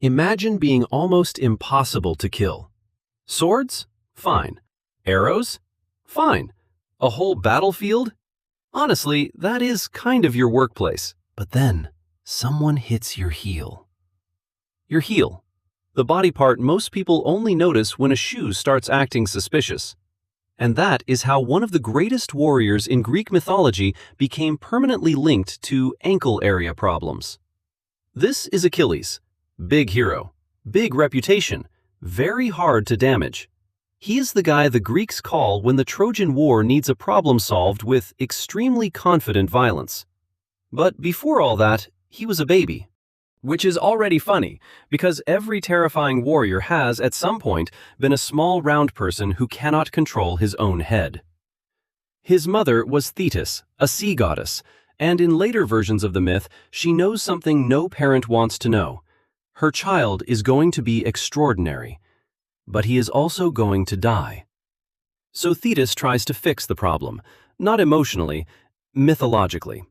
Imagine being almost impossible to kill. Swords? Fine. Arrows? Fine. A whole battlefield? Honestly, that is kind of your workplace. But then, someone hits your heel. Your heel. The body part most people only notice when a shoe starts acting suspicious. And that is how one of the greatest warriors in Greek mythology became permanently linked to ankle area problems. This is Achilles. Big hero, big reputation, very hard to damage. He is the guy the Greeks call when the Trojan War needs a problem solved with extremely confident violence. But before all that, he was a baby. Which is already funny, because every terrifying warrior has, at some point, been a small round person who cannot control his own head. His mother was Thetis, a sea goddess, and in later versions of the myth, she knows something no parent wants to know. Her child is going to be extraordinary, but he is also going to die. So Thetis tries to fix the problem, not emotionally, mythologically.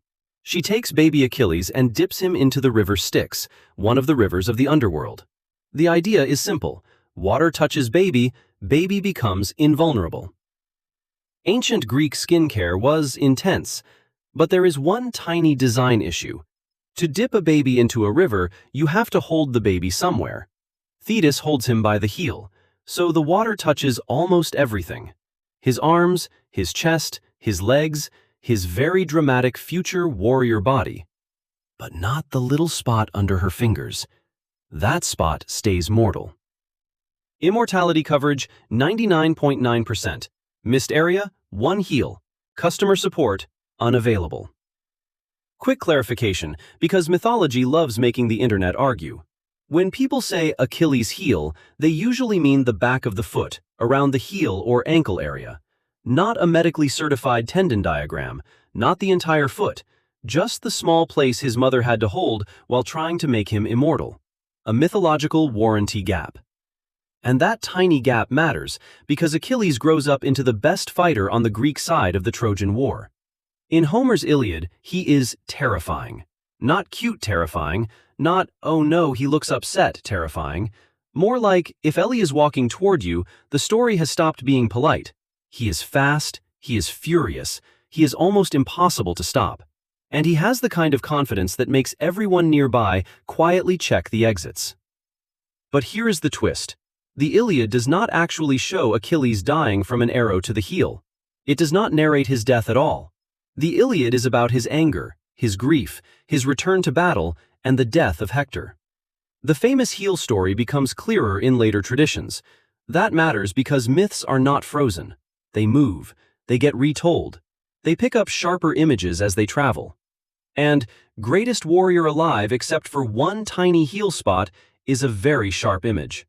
She takes baby Achilles and dips him into the River Styx, one of the rivers of the underworld. The idea is simple. Water touches baby, baby becomes invulnerable. Ancient Greek skincare was intense, but there is one tiny design issue. To dip a baby into a river, you have to hold the baby somewhere. Thetis holds him by the heel, so the water touches almost everything. His arms, his chest, his legs, his very dramatic future warrior body. But not the little spot under her fingers. That spot stays mortal. Immortality coverage, 99.9%. Missed area, 1 heel. Customer support, unavailable. Quick clarification, because mythology loves making the internet argue. When people say Achilles' heel, they usually mean the back of the foot, around the heel or ankle area. Not a medically certified tendon diagram, not the entire foot, just the small place his mother had to hold while trying to make him immortal. A mythological warranty gap. And that tiny gap matters because Achilles grows up into the best fighter on the Greek side of the Trojan War. In Homer's Iliad, he is terrifying. Not cute terrifying, not, oh no, he looks upset terrifying. More like, if Ellie is walking toward you, the story has stopped being polite. He is fast, he is furious, he is almost impossible to stop. And he has the kind of confidence that makes everyone nearby quietly check the exits. But here is the twist. The Iliad does not actually show Achilles dying from an arrow to the heel. It does not narrate his death at all. The Iliad is about his anger, his grief, his return to battle, and the death of Hector. The famous heel story becomes clearer in later traditions. That matters because myths are not frozen. They move, they get retold, they pick up sharper images as they travel. And greatest warrior alive except for one tiny heel spot is a very sharp image.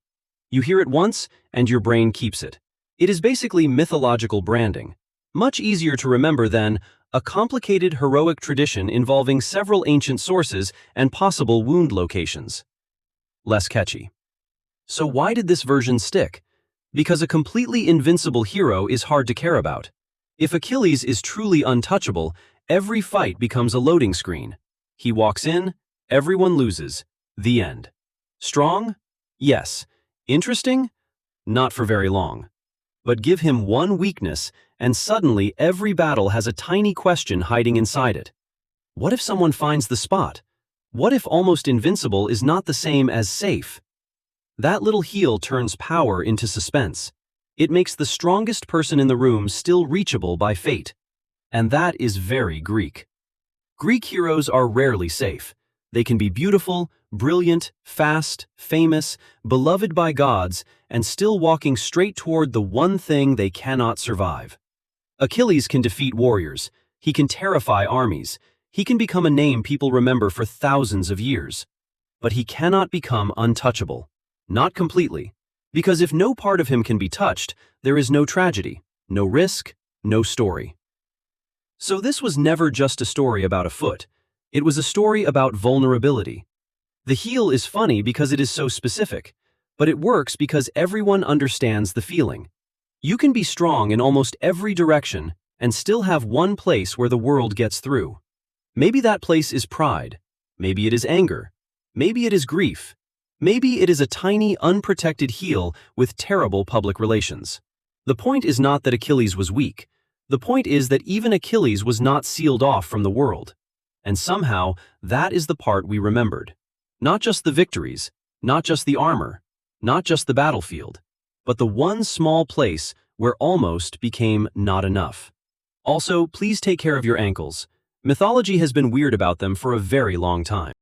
You hear it once, and your brain keeps it. It is basically mythological branding. Much easier to remember than a complicated heroic tradition involving several ancient sources and possible wound locations. Less catchy. So why did this version stick? Because a completely invincible hero is hard to care about. If Achilles is truly untouchable, every fight becomes a loading screen. He walks in, everyone loses. The end. Strong? Yes. Interesting? Not for very long. But give him one weakness, and suddenly every battle has a tiny question hiding inside it. What if someone finds the spot? What if almost invincible is not the same as safe? That little heel turns power into suspense. It makes the strongest person in the room still reachable by fate. And that is very Greek. Greek heroes are rarely safe. They can be beautiful, brilliant, fast, famous, beloved by gods, and still walking straight toward the one thing they cannot survive. Achilles can defeat warriors. He can terrify armies. He can become a name people remember for thousands of years. But he cannot become untouchable. Not completely. Because if no part of him can be touched, there is no tragedy, no risk, no story. So this was never just a story about a foot. It was a story about vulnerability. The heel is funny because it is so specific, but it works because everyone understands the feeling. You can be strong in almost every direction and still have one place where the world gets through. Maybe that place is pride. Maybe it is anger. Maybe it is grief. Maybe it is a tiny, unprotected heel with terrible public relations. The point is not that Achilles was weak. The point is that even Achilles was not sealed off from the world. And somehow, that is the part we remembered. Not just the victories, not just the armor, not just the battlefield, but the one small place where almost became not enough. Also, please take care of your ankles. Mythology has been weird about them for a very long time.